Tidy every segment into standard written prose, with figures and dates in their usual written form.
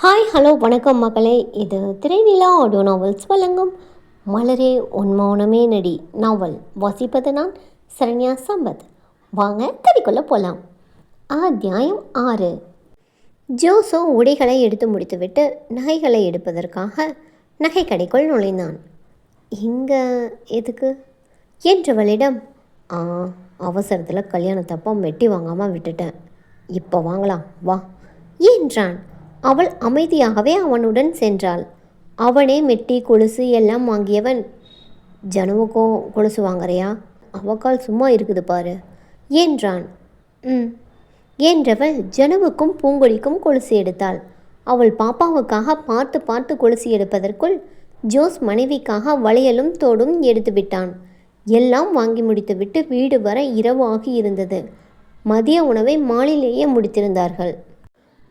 Hi hello வணக்கம் மக்களே. இது திரைநிலா ஆடியோ நாவல்ஸ் வழங்கும் மலரே உன் மௌனமே நடி நாவல். வாசிப்பது நான் சரண்யா சம்பத். வாங்க கதைக்குள்ள போகலாம். அத்தியாயம் 6. ஜோசோ உடைகளை எடுத்து முடித்துவிட்டு நகைகளை எடுப்பதற்காக நகை கடைக்குள் நுழைந்தான். இங்கே எதுக்கு என்றவளிடம், அவசரத்தில் கல்யாணத்தப்போ மெட்டி வாங்காமல் விட்டுட்டேன், இப்போ வாங்கலாம் வா என்றான். அவள் அமைதியாகவே அவனுடன் சென்றாள். அவனே மெட்டி கொலுசு எல்லாம் வாங்கியவன். ஜனுவுக்கும் கொலுசு வாங்குறியா? அவக்கால் சும்மா இருக்குது பாரு என்றான். என்றவள் ஜனுவுக்கும் பூங்கொடிக்கும் கொலுசு எடுத்தாள். அவள் பாப்பாவுக்காக பார்த்து பார்த்து கொலுசு எடுப்பதற்குள் ஜோஸ் மனைவிக்காக வளையலும் தோடும் எடுத்து விட்டான். எல்லாம் வாங்கி முடித்துவிட்டு வீடு வர இரவு ஆகி இருந்தது. மதிய உணவை மாலிலேயே முடித்திருந்தார்கள்.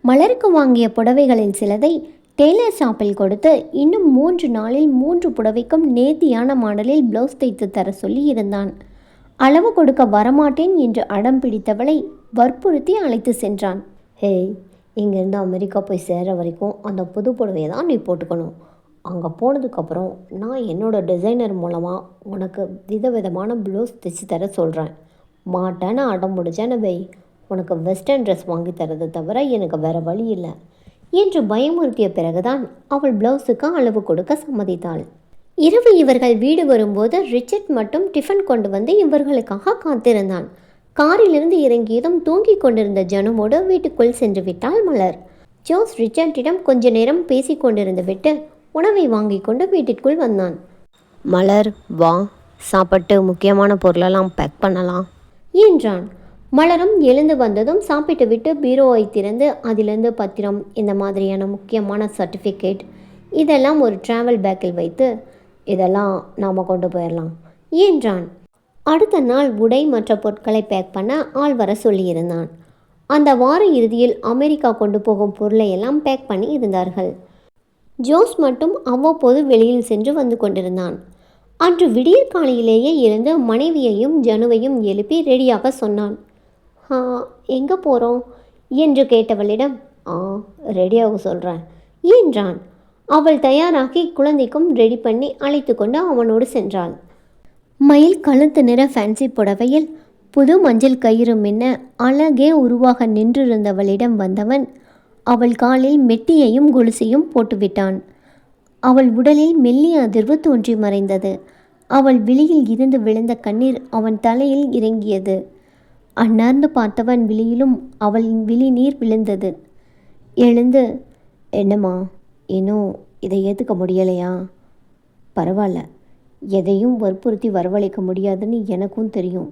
மலருக்கு வாங்கிய புடவைகளில் சிலதை டெய்லர் ஷாப்பில் கொடுத்து இன்னும் 3 நாளில் 3 புடவைக்கும் நேர்த்தியான மாடலில் ப்ளவுஸ் தைத்து தர சொல்லி இருந்தான். அளவு கொடுக்க வரமாட்டேன் என்று அடம் பிடித்தவளை வற்புறுத்தி அழைத்து சென்றான். ஹேய், இங்கேருந்து அமெரிக்கா போய் சேர வரைக்கும் அந்த புது புடவையை தான் நீ போட்டுக்கணும். அங்கே போனதுக்கப்புறம் நான் என்னோடய டிசைனர் மூலமாக உனக்கு விதவிதமான ப்ளவுஸ் தைச்சி தர சொல்கிறேன். மாட்டேன்னு அடம் முடிச்சேன்னு வை, உனக்கு வெஸ்டர்ன் ட்ரெஸ் வாங்கி தரதை தவிர எனக்கு வேறு வழி இல்லை என்று பயமுறுத்திய பிறகுதான் அவள் ப்ளவுஸுக்கு அளவு கொடுக்க சம்மதித்தாள். இரவு இவர்கள் வீடு வரும்போது ரிச்சர்ட் மட்டும் டிஃபன் கொண்டு வந்து இவர்களுக்காக காத்திருந்தான். காரிலிருந்து இறங்கியதும் தூங்கிக் கொண்டிருந்த ஜனுவோடு வீட்டுக்குள் சென்று விட்டாள் மலர். ஜோஸ் ரிச்சர்ட்டிடம் கொஞ்ச நேரம் பேசி கொண்டிருந்து விட்டு உணவை வாங்கி கொண்டு வீட்டிற்குள் வந்தான். மலர் வா, சாப்பிட்டு முக்கியமான பொருளெல்லாம் பேக் பண்ணலாம் என்றான். மலரும் எழுந்து வந்ததும் சாப்பிட்டு விட்டு பீரோவை திறந்து அதிலிருந்து பத்திரம், இந்த மாதிரியான முக்கியமான சர்டிஃபிகேட் இதெல்லாம் ஒரு ட்ராவல் பேக்கில் வைத்து, இதெல்லாம் நாம் கொண்டு போயிடலாம் என்றான். அடுத்த நாள் உடை மற்ற பொருட்களை பேக் பண்ண ஆள் வர சொல்லியிருந்தான். அந்த வார இறுதியில் அமெரிக்கா கொண்டு போகும் பொருளை எல்லாம் பேக் பண்ணி இருந்தார்கள். ஜோஸ் மட்டும் அவ்வப்போது வெளியில் சென்று வந்து கொண்டிருந்தான். அன்று விடியற் காலையிலேயே இருந்து மனைவியையும் ஜனுவையும் எழுப்பி ரெடியாக சொன்னான். எங்கே போகிறோம் என்று கேட்டவளிடம், ரெடியாக சொல்கிறேன் என்றான். அவள் தயாராகி குழந்தைக்கும் ரெடி பண்ணி அழைத்து கொண்டு அவனோடு சென்றாள். மயில் கழுத்து நிற ஃபேன்சி புடவையில் புது மஞ்சள் கயிறு மின்ன அழகே உருவாக நின்றிருந்தவளிடம் வந்தவன் அவள் காலில் மெட்டியையும் கொலுசையும் போட்டுவிட்டான். அவள் உடலில் மெல்லிய அதிர்வு தோன்றி மறைந்தது. அவள் விழியில் இருந்து விழுந்த கண்ணீர் அவன் தலையில் இறங்கியது. அண்ணார்ந்து பார்த்தவன் விழியிலும் அவளின் விழி நீர் விழுந்தது. எழுந்து, என்னம்மா இன்னும் இதை ஏற்றுக்க முடியலையா? பரவாயில்ல, எதையும் வற்புறுத்தி வரவழைக்க முடியாதுன்னு எனக்கும் தெரியும்.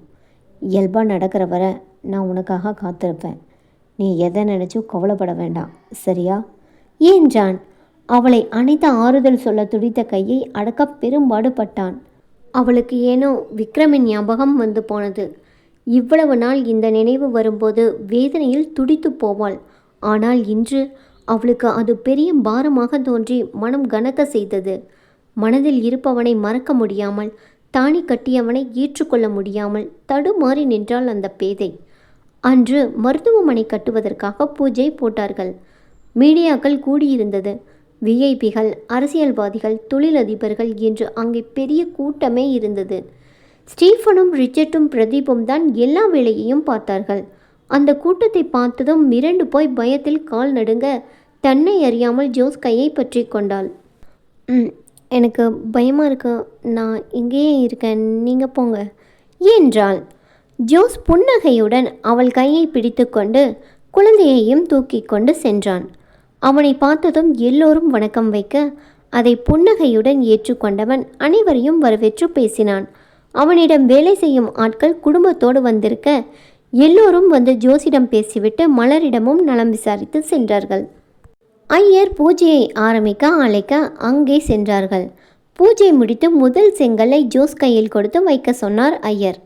இயல்பாக நடக்கிற வர நான் உனக்காக காத்திருப்பேன். நீ எதை நினச்சும் கவலைப்பட வேண்டாம், சரியா என்றான். அவளை அணைத்த ஆறுதல் சொல்ல துடித்த கையை அடக்க பெரும்பாடு பட்டான். அவளுக்கு ஏனோ விக்ரமின் ஞாபகம் வந்து போனது. இவ்வளவு நாள் இந்த நினைவு வரும்போது வேதனையில் துடித்து போவாள். ஆனால் இன்று அவளுக்கு அது பெரிய பாரமாக தோன்றி மனம் கனக்க செய்தது. மனதில் இருப்பவனை மறக்க முடியாமல், தானி கட்டியவனை ஏற்றுக்கொள்ள முடியாமல் தடுமாறி நின்றாள் அந்த பேதை. அன்று மருத்துவமனை கட்டுவதற்காக பூஜை போட்டார்கள். மீடியாக்கள் கூடியிருந்தது. விஐபிகள், அரசியல்வாதிகள், தொழிலதிபர்கள் என்று அங்கே பெரிய கூட்டமே இருந்தது. ஸ்டீஃபனும் ரிச்சர்ட்டும் பிரதீப்பும் தான் எல்லா வேலையையும் பார்த்தார்கள். அந்த கூட்டத்தை பார்த்ததும் மிரண்டு போய் பயத்தில் கால் நடுங்க தன்னை அறியாமல் ஜோஸ் கையை பற்றி கொண்டாள். எனக்கு பயமாக இருக்கு, நான் இங்கேயே இருக்கேன், நீங்கள் போங்க என்றாள். ஜோஸ் புன்னகையுடன் அவள் கையை பிடித்து கொண்டு குழந்தையையும் தூக்கி கொண்டு சென்றான். அவனை பார்த்ததும் எல்லோரும் வணக்கம் வைக்க அதை புன்னகையுடன் ஏற்றுக்கொண்டவன் அனைவரையும் வரவேற்று பேசினான். அவனிடம் வேலை செய்யும் ஆட்கள் குடும்பத்தோடு வந்திருக்க எல்லோரும் வந்து ஜோசிடம் பேசிவிட்டு மலரிடமும் நலம் விசாரித்து சென்றார்கள். ஐயர் பூஜையை ஆரம்பிக்க அழைக்க அங்கே சென்றார்கள். பூஜை முடித்து முதல் செங்கலை ஜோஸ் கையில் கொடுத்து வைக்க சொன்னார் ஐயர்.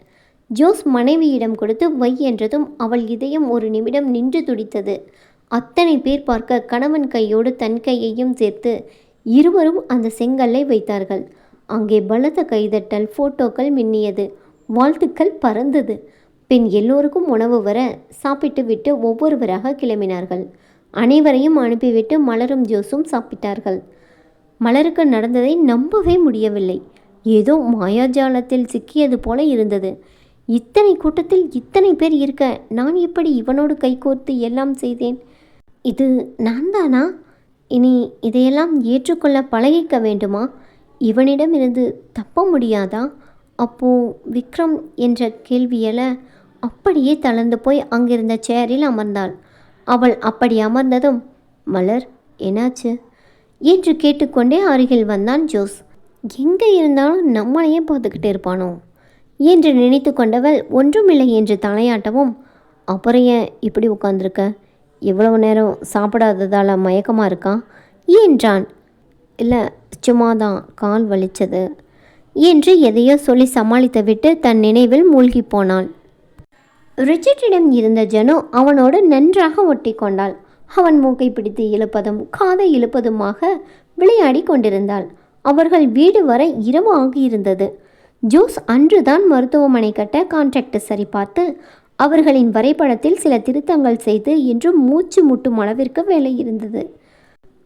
ஜோஸ் மனைவியிடம் கொடுத்து வை என்றதும் அவள் இதயம் ஒரு நிமிடம் நின்று துடித்தது. அத்தனை பேர் பார்க்க கணவன் கையோடு தன் கையையும் சேர்த்து இருவரும் அந்த செங்கல்லை வைத்தார்கள். அங்கே பலத்த கைதட்டல், ஃபோட்டோக்கள் மின்னியது, வாழ்த்துக்கள் பறந்தது. பின் எல்லோருக்கும் உணவு வர சாப்பிட்டு விட்டு ஒவ்வொருவராக கிளம்பினார்கள். அனைவரையும் அனுப்பிவிட்டு மலரும் ஜோஸும் சாப்பிட்டார்கள். மலருக்கு நடந்ததை நம்பவே முடியவில்லை. ஏதோ மாயாஜாலத்தில் சிக்கியது போல இருந்தது. இத்தனை கூட்டத்தில் இத்தனை பேர் இருக்க நான் எப்படி இவனோடு கைகோர்த்து எல்லாம் செய்தேன்? இது நான் தானா? இனி இதையெல்லாம் ஏற்றுக்கொள்ள பழகிக்க வேண்டுமா? இவனிடமிருந்து தப்ப முடியாதா? அப்போ விக்ரம் என்ற கேள்வியல அப்படியே தளர்ந்து போய் அங்கிருந்த சேரில் அமர்ந்தாள். அவள் அப்படி அமர்ந்ததும், மலர் என்னாச்சு என்று கேட்டுக்கொண்டே அருகில் வந்தான் ஜோஸ். எங்கே இருந்தாலும் நம்மளையே பார்த்துக்கிட்டு இருப்பானோ என்று நினைத்து கொண்டவள் ஒன்றுமில்லை என்று தலையாட்டவும், அப்புறம் ஏன் இப்படி உட்காந்துருக்க? இவ்வளவு நேரம் சாப்பிடாததால் மயக்கமாக இருக்கா என்றான். இல்லை, சும்மாதான் கால் வலிச்சது என்று எதையோ சொல்லி சமாளித்து விட்டு தன் நினைவில் மூழ்கி போனாள். ரிச்சர்டிடம் இருந்த ஜனு அவனோடு நன்றாக ஒட்டி கொண்டாள். அவன் மூக்கை பிடித்து இழுப்பதும் காதை இழுப்பதுமாக விளையாடி கொண்டிருந்தாள். அவர்கள் வீடு வர இரவு ஆகியிருந்தது. ஜோஸ் அன்றுதான் மருத்துவமனை கட்ட கான்ட்ராக்ட் சரிபார்த்து அவர்களின் வரைபடத்தில் சில திருத்தங்கள் செய்து என்று மூச்சு முட்டும் அளவிற்கு வேலை இருந்தது.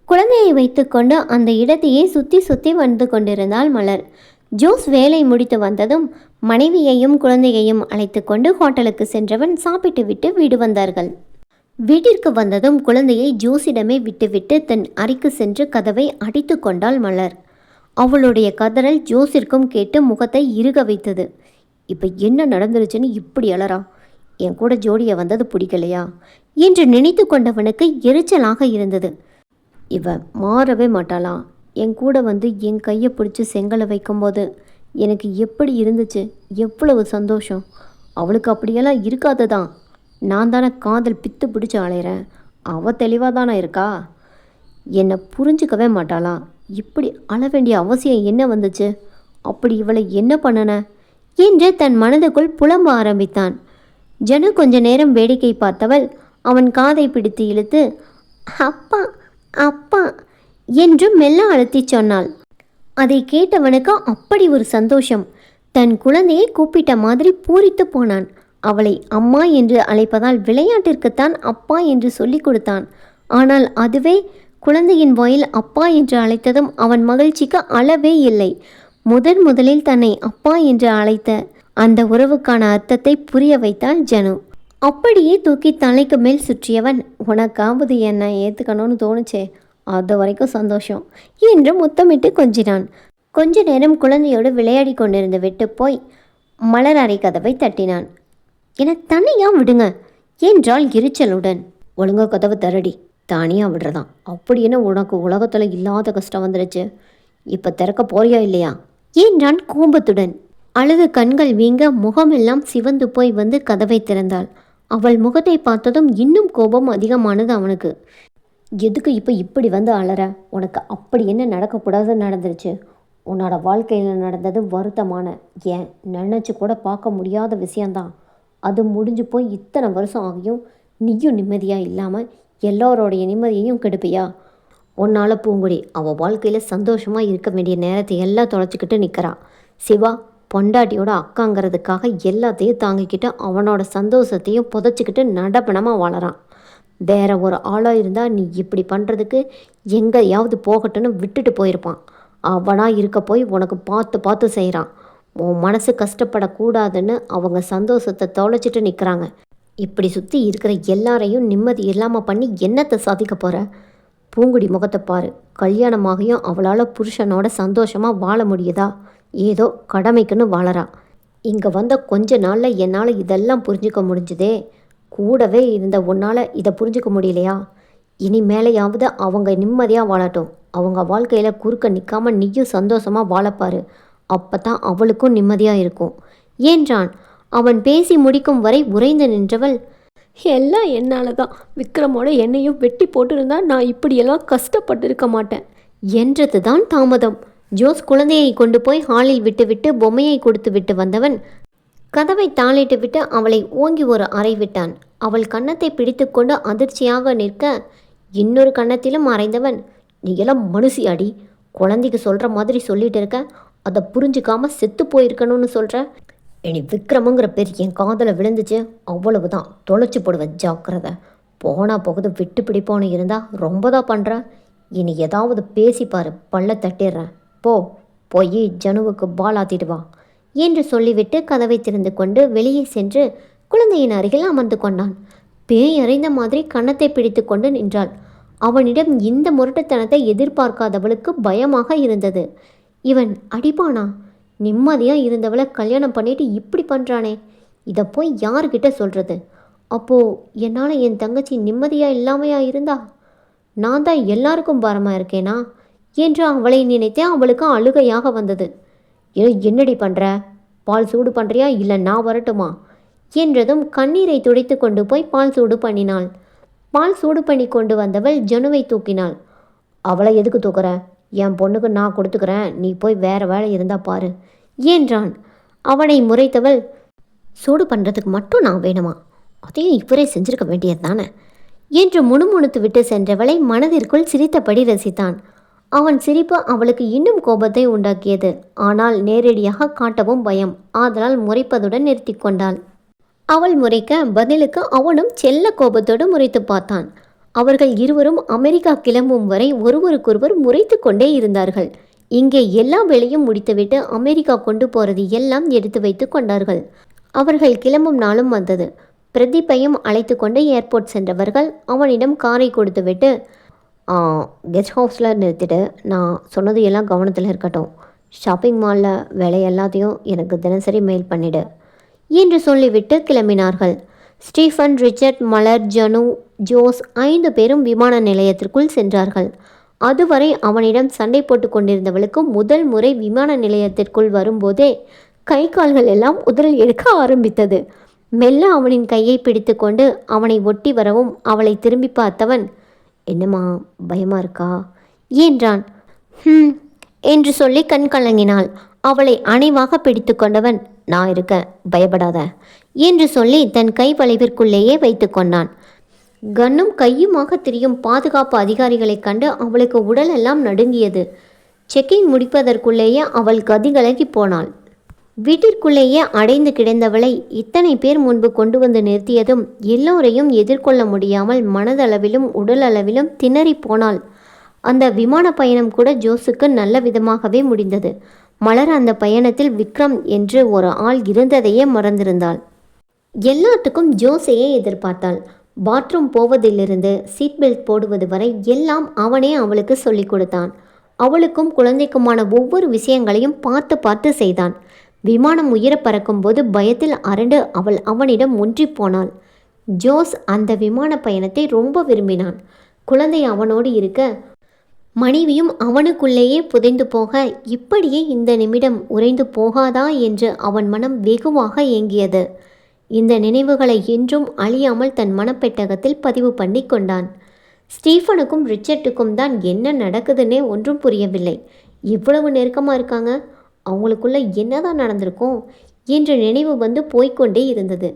குழந்தையை வைத்துக்கொண்டு அந்த இடத்தையே சுற்றி சுற்றி வந்து கொண்டிருந்தாள் மலர். ஜோஸ் வேலை முடித்து வந்ததும் மனைவியையும் குழந்தையையும் அழைத்து கொண்டு ஹோட்டலுக்கு சென்றவன் சாப்பிட்டு விட்டு வீடு வந்தார்கள். வீட்டிற்கு வந்ததும் குழந்தையை ஜோஸிடமே விட்டுவிட்டு தன் அறைக்கு சென்று கதவை அடித்து கொண்டாள் மலர். அவளுடைய கதறல் ஜோஸிற்கும் கேட்டு முகத்தை இறுக வைத்தது. இப்போ என்ன நடந்துருச்சுன்னு இப்படி அலறா? என் கூட ஜோடியை வந்தது பிடிக்கலையா என்று நினைத்து கொண்டவனுக்கு எரிச்சலாக இருந்தது. இவ மாறவே மாட்டாளா? என் கூட வந்து என் கையை பிடிச்சி செங்கலை வைக்கும்போது எனக்கு எப்படி இருந்துச்சு, எவ்வளவு சந்தோஷம். அவளுக்கு அப்படியெல்லாம் இருக்காதுதான். நான் தானே காதல் பித்து பிடிச்சி அலையிறேன். அவள் தெளிவாக தானே இருக்கா? என்னை புரிஞ்சுக்கவே மாட்டாளா? இப்படி அழ வேண்டிய அவசியம் என்ன வந்துச்சு? அப்படி இவளை என்ன பண்ணன என்று தன் மனதுக்குள் புலம்ப ஆரம்பித்தான். ஜனு கொஞ்ச நேரம் வேடிக்கை பார்த்தவள் அவன் காதை பிடித்து இழுத்து அப்பா அப்பா என்று மெல்ல அழுத்தி சொன்னாள். அதை கேட்டவனுக்கு அப்படி ஒரு சந்தோஷம். தன் குழந்தையை கூப்பிட்ட மாதிரி பூரித்து போனான். அவளை அம்மா என்று அழைப்பதால் விளையாட்டிற்குத்தான் அப்பா என்று சொல்லிக் கொடுத்தான். ஆனால் அதுவே குழந்தையின் வாயில் அப்பா என்று அழைத்ததும் அவன் மகிழ்ச்சிக்கு அளவே இல்லை. முதலில் தன்னை அப்பா என்று அழைத்த அந்த உறவுக்கான அர்த்தத்தை புரிய வைத்தாள் ஜனு. அப்படியே தூக்கி தலைக்கு மேல் சுற்றியவன், உனக்காவது என்னை ஏற்றுக்கணும்னு தோணுச்சே, அது வரைக்கும் சந்தோஷம் என்று முத்தமிட்டு கொஞ்சினான். கொஞ்ச நேரம் குழந்தையோடு விளையாடி கொண்டிருந்து விட்டு போய் மலர் அறை கதவை தட்டினான். என தனியாக விடுங்க என்றால் எரிச்சலுடன். ஒழுங்கா கதவை தரடி. தனியாக விடுறதான் அப்படின்னு உனக்கு உலகத்தில் இல்லாத கஷ்டம் வந்துடுச்சு. இப்போ திறக்க போறியா இல்லையா என்றான் கோபத்துடன். அழுது கண்கள் வீங்க முகமெல்லாம் சிவந்து போய் வந்து கதவை திறந்தாள். அவள் முகத்தை பார்த்ததும் இன்னும் கோபம் அதிகமானது அவனுக்கு. எதுக்கு இப்போ இப்படி வந்து அலற? உனக்கு அப்படி என்ன நடக்கக்கூடாதுன்னு நடந்துருச்சு? உன்னோட வாழ்க்கையில் நடந்தது வருத்தமான, ஏன் நினச்சி கூட பார்க்க முடியாத விஷயந்தான். அது முடிஞ்சு போய் இத்தனை வருஷம் ஆகியும் நீயும் நிம்மதியாக இல்லாமல் எல்லோரோடைய நிம்மதியையும் கெடுப்பியா? உன்னால் பூங்குடி அவள் வாழ்க்கையில் சந்தோஷமாக இருக்க வேண்டிய நேரத்தை எல்லாம் தொலைச்சிக்கிட்டு நிற்கிறா. சிவா பொண்டாட்டியோட அக்காங்கிறதுக்காக எல்லாத்தையும் தாங்கிக்கிட்டு அவனோட சந்தோஷத்தையும் புதைச்சிக்கிட்டு நடப்பணமாக வாழறான். வேற ஒரு ஆளாக இருந்தால் நீ இப்படி பண்ணுறதுக்கு எங்கேயாவது போகட்டுன்னு விட்டுட்டு போயிருப்பான். அவனாக இருக்க போய் உனக்கு பார்த்து பார்த்து செய்கிறான். உன் மனசு கஷ்டப்படக்கூடாதுன்னு அவங்க சந்தோஷத்தை தொலைச்சிட்டு நிற்கிறாங்க. இப்படி சுற்றி இருக்கிற எல்லாரையும் நிம்மதி இல்லாமல் பண்ணி என்னத்தை சாதிக்க போகிற? பூங்குடி முகத்தை பாரு. கல்யாணமாகியும் அவளால் புருஷனோட சந்தோஷமாக வாழ முடியுதா? ஏதோ கடமைக்குன்னு வாழறா. இங்கே வந்த கொஞ்ச நாளில் என்னால் இதெல்லாம் புரிஞ்சுக்க முடிஞ்சுதே. கூடவே இருந்த உன்னால் இதை புரிஞ்சுக்க முடியலையா? இனிமேலையாவது அவங்க நிம்மதியாக வாழட்டும். அவங்க வாழ்க்கையில் குறுக்க நிற்காமல் நீயும் சந்தோஷமாக வாழப்பாரு. அப்போ தான் அவளுக்கும் நிம்மதியாக இருக்கும் என்றான். அவன் பேசி முடிக்கும் வரை உறைந்து நின்றவள், எல்லாம் என்னால் தான். விக்ரமோட என்னையும் வெட்டி போட்டிருந்தா நான் இப்படியெல்லாம் கஷ்டப்பட்டிருக்க மாட்டேன் என்றது தான் தாமதம். ஜோஸ் குழந்தையை கொண்டு போய் ஹாலில் விட்டுவிட்டு பொம்மையை கொடுத்து விட்டு வந்தவன் கதவை தாளிட்டு விட்டு அவளை ஓங்கி ஒரு அறை விட்டான். அவள் கன்னத்தை பிடித்து கொண்டு அதிர்ச்சியாக நிற்க இன்னொரு கன்னத்திலும் அறைந்தவன், நீ எல்லாம் மனுஷி அடி. குழந்தைக்கு சொல்கிற மாதிரி சொல்லிட்டு இருக்க, அதை புரிஞ்சுக்காம செத்து போயிருக்கணும்னு சொல்கிற. இனி விக்ரமுங்கிற பேர் என் காதலை விழுந்துச்சு, அவ்வளவுதான், தொலைச்சி போடுவேன், ஜாக்கிரதை. போனா போகுது விட்டு பிடிப்போன்னு இருந்தா ரொம்ப தான் பண்ணுற. இனி ஏதாவது பேசிப்பாரு, பல்ல தட்டிடுறேன். போய் ஜனுவுக்கு பால் ஆத்திட்டு வா என்று சொல்லிவிட்டு கதவை திறந்து கொண்டு வெளியே சென்று குழந்தையின் அருகில் அமர்ந்து கொண்டான். பேய் அறிந்த மாதிரி கன்னத்தை பிடித்து கொண்டு நின்றாள். அவனிடம் இந்த முரட்டுத்தனத்தை எதிர்பார்க்காதவளுக்கு பயமாக இருந்தது. இவன் அடிப்பானா? நிம்மதியாக இருந்தவளை கல்யாணம் பண்ணிட்டு இப்படி பண்ணுறானே, இதை போய் யார்கிட்ட சொல்கிறது? அப்போது என்னால் என் தங்கச்சி நிம்மதியாக இல்லாமையா இருந்தா? நான் தான் எல்லாருக்கும் பாரமாக இருக்கேனா என்று அவளை நினைத்தே அவளுக்கு அழுகையாக வந்தது. என்னடி பண்ணுற? பால் சூடு பண்ணுறியா இல்லை நான் வரட்டுமா என்றதும் கண்ணீரை துடைத்து கொண்டு போய் பால் சூடு பண்ணினாள். பால் சூடு பண்ணி கொண்டு வந்தவள் ஜனுவை தூக்கினாள். அவளை எதுக்கு தூக்குற? என் பொண்ணுக்கு நான் கொடுத்துக்கிறேன், நீ போய் வேறு வேலை இருந்தால் பாரு என்றான். அவனை முறைத்தவள், சூடு பண்ணுறதுக்கு மட்டும் நான் வேணுமா? அதையும் இவரே செஞ்சிருக்க வேண்டியது தானே என்று முணுமுணுத்து விட்டு சென்றவளை மனதிற்குள் சிரித்தபடி ரசித்தான். அவன் சிரிப்பு அவளுக்கு இன்னும் கோபத்தை உண்டாக்கியது. ஆனால் நேரடியாக காட்டவும் பயம். ஆதலால் முறைப்பதுடன் நிறுத்தி கொண்டாள். அவள் முறைக்க பதிலுக்கு அவனும் செல்ல கோபத்தோடு முறைத்து பார்த்தான். அவர்கள் இருவரும் அமெரிக்கா கிளம்பும் வரை ஒருவருக்கொருவர் முறைத்து கொண்டே இருந்தார்கள். இங்கே எல்லா வேலையும் முடித்துவிட்டு அமெரிக்கா கொண்டு போகிறது எல்லாம் எடுத்து வைத்து கொண்டார்கள். அவர்கள் கிளம்பும் நாளும் வந்தது. பிரதீப்பையும் அழைத்து கொண்டு ஏர்போர்ட் சென்றவர்கள் அவனிடம் காரை கொடுத்துவிட்டு, கெஸ்ட் ஹவுஸில் நிறுத்திட்டு நான் சொன்னது எல்லாம் கவனத்தில் இருக்கட்டும், ஷாப்பிங் மாலில் வேலை எல்லாத்தையும் எனக்கு தினசரி மெயில் பண்ணிவிடு என்று சொல்லிவிட்டு கிளம்பினார்கள். ஸ்டீஃபன், ரிச்சர்ட், மலர், ஜனு, ஜோஸ் 5 பேரும் விமான நிலையத்திற்குள் சென்றார்கள். அதுவரை அவனிடம் சண்டை போட்டு கொண்டிருந்தவளுக்கு முதல் முறை விமான நிலையத்திற்குள் வரும்போதே கை கால்கள் எல்லாம் உதறல் எடுக்க ஆரம்பித்தது. மெல்ல அவனின் கையை பிடித்து கொண்டு அவனை ஒட்டி வரவும் அவளை திரும்பி பார்த்தவன், என்னம்மா பயமா இருக்கா என்றான். என்று சொல்லி கண் கலங்கினாள். அவளை அணைவாக பிடித்து கொண்டவன், நான் இருக்கேன், பயப்படாத என்று சொல்லி தன் கை வளைவிற்குள்ளேயே வைத்து கொண்டான். கண்ணும் கையுமாக திரியும் பாதுகாப்பு அதிகாரிகளை கண்டு அவளுக்கு உடலெல்லாம் நடுங்கியது. செக்கிங் முடிப்பதற்குள்ளேயே அவள் கதிகலகி போனாள். வீட்டிற்குள்ளேயே அடைந்து கிடந்தவளை இத்தனை பேர் முன்பு கொண்டு வந்து நிறுத்தியதும் எல்லோரையும் எதிர்கொள்ள முடியாமல் மனதளவிலும் உடலளவிலும் திணறி போனாள். அந்த விமான பயணம் கூட ஜோஸுக்கு நல்ல விதமாகவே முடிந்தது. மலர் அந்த பயணத்தில் விக்ரம் என்று ஒரு ஆள் இருந்ததையே மறந்திருந்தாள். எல்லாத்துக்கும் ஜோஸையே எதிர்பார்த்தாள். பாத்ரூம் போவதிலிருந்து சீட் பெல்ட் போடுவது வரை எல்லாம் அவனே அவளுக்கு சொல்லிக் கொடுத்தான். அவளுக்கும் குழந்தைக்குமான ஒவ்வொரு விஷயங்களையும் பார்த்து பார்த்து செய்தான். விமானம் உயர பறக்கும்போது பயத்தில் அரண்டு அவள் அவனிடம் ஒன்றி போனாள். ஜோஸ் அந்த விமான பயணத்தை ரொம்ப விரும்பினான். குழந்தை அவனோடு இருக்க, மனைவியும் அவனுக்குள்ளேயே புதைந்து போக, இப்படியே இந்த நிமிடம் உறைந்து போகாதா என்று அவன் மனம் வெகுவாக ஏங்கியது. இந்த நினைவுகளை என்றும் அழியாமல் தன் மனப்பெட்டகத்தில் பதிவு பண்ணி கொண்டான். ஸ்டீஃபனுக்கும் ரிச்சர்ட்டுக்கும் தான் என்ன நடக்குதுன்னே ஒன்றும் புரியவில்லை. இவ்வளவு நெருக்கமாக இருக்காங்க, அவங்களுக்குள்ள என்னதான் நடந்திருக்கும் என்ற நினைவு வந்து போய்கொண்டே இருந்தது.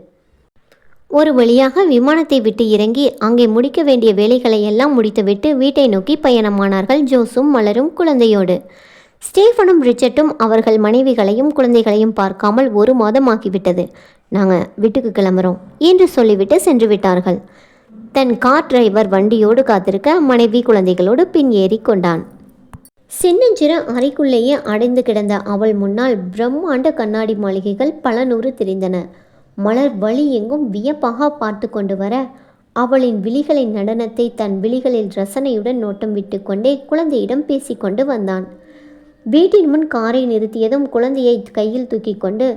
ஒரு வழியாக விமானத்தை விட்டு இறங்கி அங்கே முடிக்க வேண்டிய வேலைகளை எல்லாம் முடித்துவிட்டு வீட்டை நோக்கி பயணமானார்கள் ஜோஸும் மலரும் குழந்தையோடு. ஸ்டீஃபனும் ரிச்சர்ட்டும் அவர்கள் மனைவிகளையும் குழந்தைகளையும் பார்க்காமல் 1 மாதம் ஆகிவிட்டது. நாங்கள் வீட்டுக்கு கிளம்புறோம் என்று சொல்லிவிட்டு சென்று விட்டார்கள். தன் கார் டிரைவர் வண்டியோடு காத்திருக்க மனைவி குழந்தைகளோடு பின் ஏறி கொண்டான். சின்னஞ்சிறு அறைக்குள்ளேயே அடைந்து கிடந்த அவள் முன்னால் பிரம்மாண்ட கண்ணாடி மாளிகைகள் பல 100 தெரிந்தன. மலர் வழி எங்கும் வியப்பாக பார்த்து கொண்டு வர, அவளின் விழிகளின் நடனத்தை தன் விழிகளில் ரசனையுடன் நோட்டம் விட்டு கொண்டே குழந்தையிடம் பேசிக்கொண்டு வந்தான். வீட்டின் முன் காரை நிறுத்தியதும் குழந்தையை கையில் தூக்கி கொண்டு,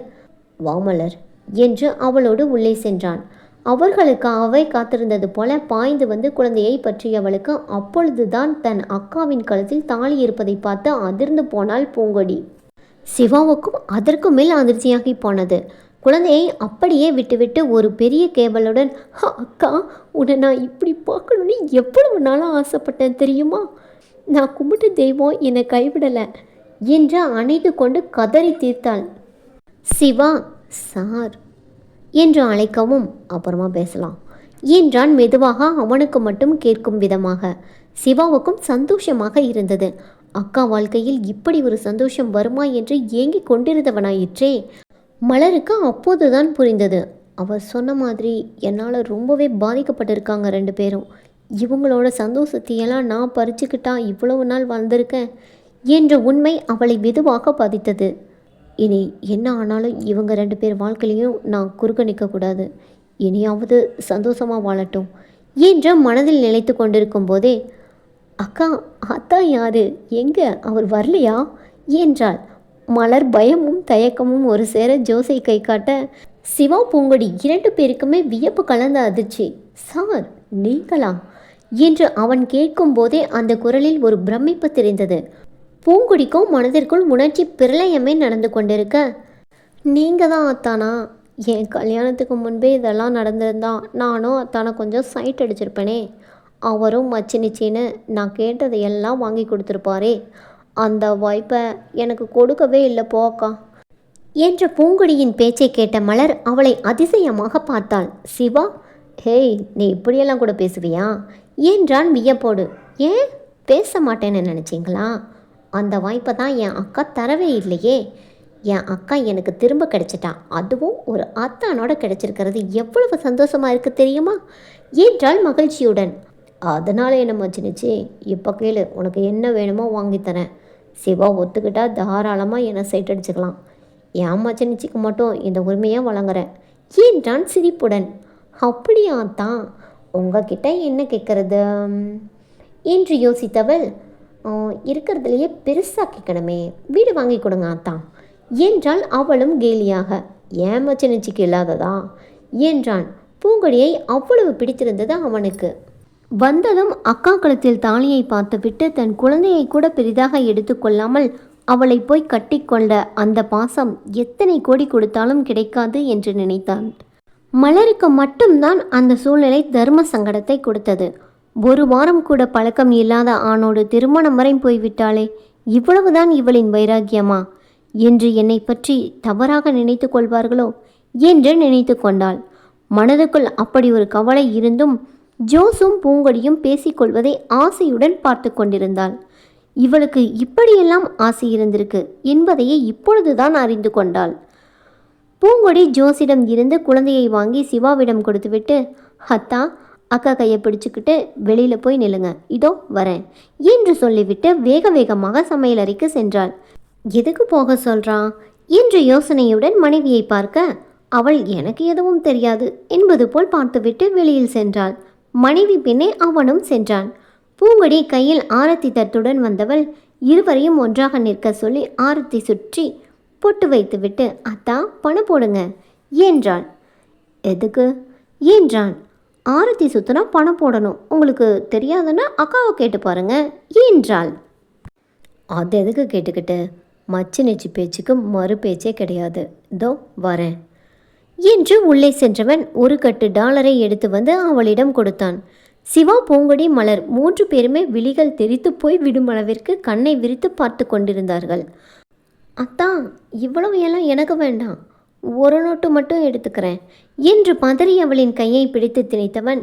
வா மலர் என்று அவளோடு உள்ளே சென்றான். அவர்களுக்கு அவை காத்திருந்தது போல பாய்ந்து வந்து குழந்தையை பற்றியவளுக்கு அப்பொழுதுதான் தன் அக்காவின் கழுத்தில் தாலி இருப்பதை பார்த்து அதிர்ந்து போனாள் பூங்கொடி. சிவாவுக்கும் அதற்கு மேல் அதிர்ச்சியாகி போனது. குழந்தையை அப்படியே விட்டுவிட்டு ஒரு பெரிய கேவலுடன், அக்கா, உன்னை நான் இப்படி பார்க்கணுன்னு எவ்வளவு நாளாக ஆசைப்பட்டேன் தெரியுமா? நான் கும்பிட்டு தெய்வம் என்னை கைவிடலை என்று அணைத்து கொண்டு கதறி தீர்த்தாள். சிவா சார் என்று அழைக்கவும், அப்புறமா பேசலாம் என்றான் மெதுவாக, அவனுக்கு மட்டும் கேட்கும் விதமாக. சிவாவுக்கும் சந்தோஷமாக இருந்தது. அக்கா வாழ்க்கையில் இப்படி ஒரு சந்தோஷம் வருமா என்று ஏங்கிக் கொண்டிருந்தவனாயிற்றே. மலருக்கு அப்போதுதான் புரிந்தது. அவர் சொன்ன மாதிரி என்னால் ரொம்பவே பாதிக்கப்பட்டிருக்காங்க ரெண்டு பேரும். இவங்களோட சந்தோஷத்தையெல்லாம் நான் பறிச்சுக்கிட்டா இவ்வளவு நாள் வந்திருக்கேன் என்ற உண்மை அவளை வெதுவாக பாதித்தது. இனி என்ன ஆனாலும் இவங்க ரெண்டு பேர் வாழ்க்கையிலையும் நான் குறுக்க நிற்கக்கூடாது. இனியாவது சந்தோஷமாக வாழட்டும் என்று மனதில் நினைத்து கொண்டிருக்கும் போதே, அக்கா, அத்தா யாரு, எங்கே, அவர் வரலையா என்றாள். மலர் பயமும் தயக்கமும் ஒரு சேர ஜோஸை கை காட்ட, சிவா பூங்கொடி இரண்டு பேருக்குமே வியப்பு கலந்த அதிர்ச்சி. சார், நீங்களா என்று அவன் கேட்கும் போதே அந்த குரலில் ஒரு பிரமிப்பு தெரிந்தது. பூங்குடிக்கும் மனதிற்குள் உணர்ச்சி பிரளயமே நடந்து கொண்டிருக்க, நீங்கள் தான் அத்தானா? என் கல்யாணத்துக்கு முன்பே இதெல்லாம் நடந்திருந்தா நானும் அத்தானை கொஞ்சம் சைட் அடிச்சிருப்பேனே. அவரும் மச்சி நிச்சின்னு நான் கேட்டதை எல்லாம் வாங்கி கொடுத்துருப்பாரே. அந்த வாய்ப்பை எனக்கு கொடுக்கவே இல்லை போக்கா என்ற பூங்குடியின் பேச்சை கேட்ட மலர் அவளை அதிசயமாக பார்த்தாள். சிவா, ஹேய், நீ இப்படியெல்லாம் கூட பேசுவியா என்றான் வியப்போடு. ஏன் பேச மாட்டேன்னு நினச்சிங்களா? அந்த வாய்ப்பை தான் என் அக்கா தரவே இல்லையே. என் அக்கா எனக்கு திரும்ப கிடைச்சிட்டா, அதுவும் ஒரு அத்தானோட கிடைச்சிருக்கிறது எவ்வளவு சந்தோஷமாக இருக்குது தெரியுமா என்றாள் மகிழ்ச்சியுடன். அதனால் என்ன மச்சினுச்சு, இப்போ கேளு, உனக்கு என்ன வேணுமோ வாங்கித்தரேன். சிவா ஒத்துக்கிட்டா தாராளமாக என்னை சைட் அடிச்சுக்கலாம். என் மச்சினிச்சிக்கு மட்டும் இந்த உரிமையை வழங்குறேன் என்றான் சிரிப்புடன். அப்படியா தான், உங்ககிட்ட என்ன கேட்குறது என்று யோசித்தவள், இருக்கிறதுலையே பெருசாக கேட்கணுமே, வீடு வாங்கி கொடுங்க அத்தான் என்றாள் அவளும் கேலியாக. ஏன் மச்சினிச்சிக்கு இல்லாததா என்றான். பூங்கொடியை அவ்வளவு பிடித்திருந்தது அவனுக்கு. வந்ததும் அக்கா கழுத்தில் தாலியை பார்த்துவிட்டு தன் குழந்தையை கூட பெரிதாக எடுத்துக்கொள்ளாமல் அவளை போய் கட்டிக்கொண்ட அந்த பாசம் எத்தனை கோடி கொடுத்தாலும் கிடைக்காது என்று நினைத்தான். மலருக்கு மட்டும்தான் அந்த சூழ்நிலை தர்ம சங்கடத்தை கொடுத்தது. ஒரு வாரம் கூட பழக்கம் இல்லாத ஆணோடு திருமணம் வரை போய்விட்டாளே, இவ்வளவுதான் இவளின் வைராக்கியமா என்று என்னை பற்றி தவறாக நினைத்து கொள்வார்களோ என்று நினைத்து கொண்டாள். மனதுக்குள் அப்படி ஒரு கவலை இருந்தும் ஜோஸும் பூங்கொடியும் பேசிக்கொள்வதை ஆசையுடன் பார்த்து கொண்டிருந்தாள். இவளுக்கு இப்படியெல்லாம் ஆசை இருந்திருக்கு என்பதையே இப்பொழுதுதான் அறிந்து கொண்டாள். பூங்கொடி ஜோஸிடம் இருந்து குழந்தையை வாங்கி சிவாவிடம் கொடுத்துவிட்டு, அத்தா, அக்கா கையை பிடிச்சுக்கிட்டு வெளியில் போய் நில்லுங்க, இதோ வரேன் என்று சொல்லிவிட்டு வேக வேகமாக சமையலறைக்கு சென்றாள். எதுக்கு போக சொல்கிறான் என்ற யோசனையுடன் மனைவியை பார்க்க, அவள் எனக்கு எதுவும் தெரியாது என்பது போல் பார்த்துவிட்டு வெளியில் சென்றாள். மனைவி பின்னே அவனும் சென்றான். பூங்கொடி கையில் ஆரத்தி தட்டுடன் வந்தவள் இருவரையும் ஒன்றாக நிற்க சொல்லி ஆரத்தி சுற்றி பொட்டு வைத்துவிட்டு, அத்தா, பணம் போடுங்க என்றாள். எதுக்கு என்றான். ஆரத்தி சுத்தினா பணம் போடணும், உங்களுக்கு தெரியாதுன்னா அக்காவை கேட்டு பாருங்க என்றாள். அது எதுக்கு கேட்டுக்கிட்டு, மச்சி நெச்சி பேச்சுக்கு மறு பேச்சே கிடையாது, இதோ வரேன் என்று உள்ளே சென்றவன் ஒரு கட்டு டாலரை எடுத்து வந்து அவளிடம் கொடுத்தான். சிவா, பூங்கொடி, மலர் மூன்று பேருமே விழிகள் தெரித்து போய் விடும் அளவிற்கு கண்ணை விரித்து பார்த்து கொண்டிருந்தார்கள். அத்தா, இவ்வளவு எல்லாம் எனக்கு வேண்டாம், ஒரு நோட்டு மட்டும் எடுத்துக்கிறேன் என்று பதறி அவளின் கையை பிடித்து திணித்தவன்,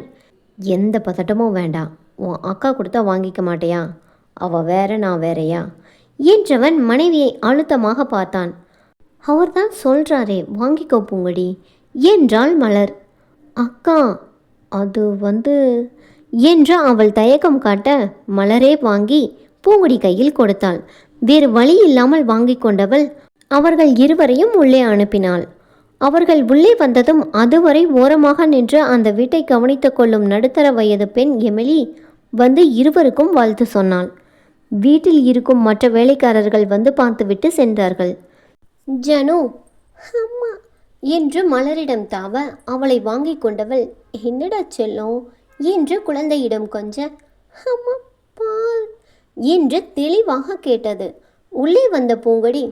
எந்த பதட்டமும் வேண்டாம், உன் அக்கா கொடுத்தா வாங்கிக்க மாட்டேயா, அவள் வேற நான் வேறையா என்றவன் மனைவியை அழுத்தமாக பார்த்தான். அவர்தான் சொல்கிறாரே, வாங்கிக்கோ பூங்கொடி என்றாள் மலர். அக்கா, அது என்று அவள் தயக்கம் காட்ட மலரே வாங்கி பூங்கொடி கையில் கொடுத்தாள். வேறு வழி இல்லாமல் வாங்கி கொண்டவள் அவர்கள் இருவரையும் உள்ளே அனுப்பினாள். அவர்கள் உள்ளே வந்ததும் அதுவரை ஓரமாக நின்று அந்த வீட்டை கவனித்து கொள்ளும் நடுத்தர வயது பெண் எமிலி வந்து இருவருக்கும் வாழ்த்து சொன்னாள். வீட்டில் இருக்கும் மற்ற வேலைக்காரர்கள் வந்து பார்த்துவிட்டு சென்றார்கள். ஜனு, அம்மா என்று மலரிடம் தாவ அவளை வாங்கி கொண்டவள், என்னடா செல்லும் என்று குழந்தையிடம் கொஞ்ச, அம்மா பால் என்று தெளிவாக கேட்டது. உள்ளே வந்த பூங்கொடி,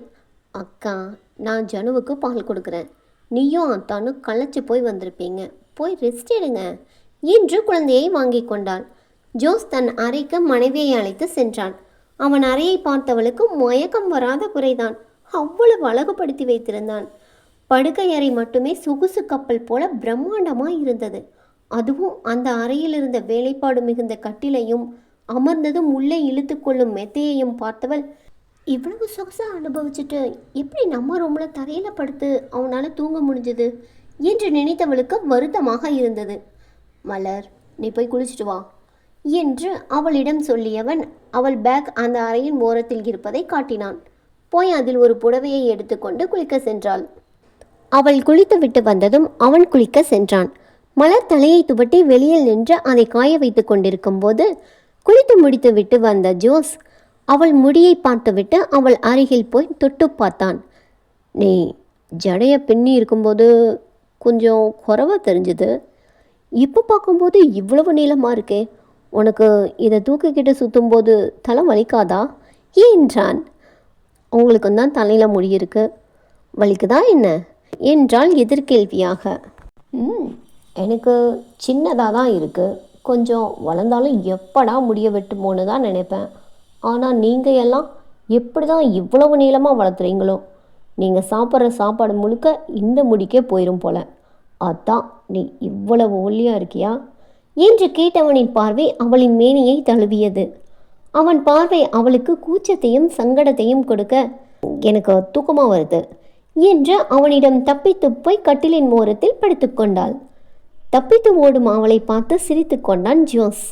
அக்கா, நான் ஜனுவுக்கு பால் கொடுக்குறேன், நீயும் அத்தானும் களைச்சு போய் வந்திருப்பீங்க, போய் ரெஸ்ட் எடுங்க என்று குழந்தையை வாங்கி கொண்டாள். ஜோஸ் தன் அறைக்கு மனைவியை அழைத்து சென்றான். அவன் அறையை பார்த்தவளுக்கு மயக்கம் வராத குறைதான், அவ்வளவு அழகுபடுத்தி வைத்திருந்தான். படுக்கை அறை மட்டுமே சொகுசு கப்பல் போல பிரம்மாண்டமாக இருந்தது. அதுவும் அந்த அறையில் இருந்த வேலைப்பாடு மிகுந்த கட்டிலையும் அமர்ந்ததும் உள்ளே இழுத்து கொள்ளும் மெத்தையையும் பார்த்தவள், இவ்வளவு சொகுசாக அனுபவிச்சுட்டு எப்படி நம்ம ரூமில் தரையில் படுத்து அவனால் தூங்க முடிஞ்சது என்று நினைத்தவளுக்கு வருத்தமாக இருந்தது. மலர், நீ போய் குளிச்சுட்டு வா என்று அவளிடம் சொல்லியவன் அவள் பேக் அந்த அறையின் ஓரத்தில் இருப்பதை காட்டினான். போய் அதில் ஒரு புடவையை எடுத்துக்கொண்டு குளிக்க சென்றாள். அவள் குளித்துவிட்டு வந்ததும் அவன் குளிக்க சென்றான். மலர் தலையை துவட்டி வெளியில் நின்று அதை காய வைத்து கொண்டிருக்கும் போது குளித்து முடித்து விட்டு வந்த ஜோஸ் அவள் முடியை பார்த்துவிட்டு அவள் அருகில் போய் தொட்டு பார்த்தான். நீ ஜடைய பின்னி இருக்கும்போது கொஞ்சம் குறைவாக தெரிஞ்சுது, இப்போ பார்க்கும்போது இவ்வளவு நீளமாக இருக்கே, உனக்கு இதை தூக்கிக்கிட்டு சுற்றும்போது தலை வலிக்காதா என்றான். உங்களுக்கு தான் தலையில் முடி இருக்கு, வலிக்குதா என்ன என்றால் எதிர்கேள்வியாக. எனக்கு சின்னதாக தான் இருக்குது, கொஞ்சம் வளர்ந்தாலும் எப்படா முடிய வெட்டுமோன்னு தான் நினைப்பேன். ஆனால் நீங்கள் எல்லாம் எப்படி தான் இவ்வளவு நீளமாக வளர்த்துறீங்களோ, நீங்கள் சாப்பிட்ற சாப்பாடு முழுக்க இந்த முடிக்கே போயிடும் போல, அதான் நீ இவ்வளவு ஒல்லியாக இருக்கியா என்று கேட்டவனின் பார்வை அவளின் மேனியை தழுவியது. அவன் பார்வை அவளுக்கு கூச்சத்தையும் சங்கடத்தையும் கொடுக்க, எனக்கு தூக்கமாக வருது என்று அவனிடம் தப்பித்து போய் கட்டிலின் ஓரத்தில் படுத்துக்கொண்டாள். தப்பித்து ஓடும் அவளை பார்த்து சிரித்து கொண்டான் ஜோஸ்.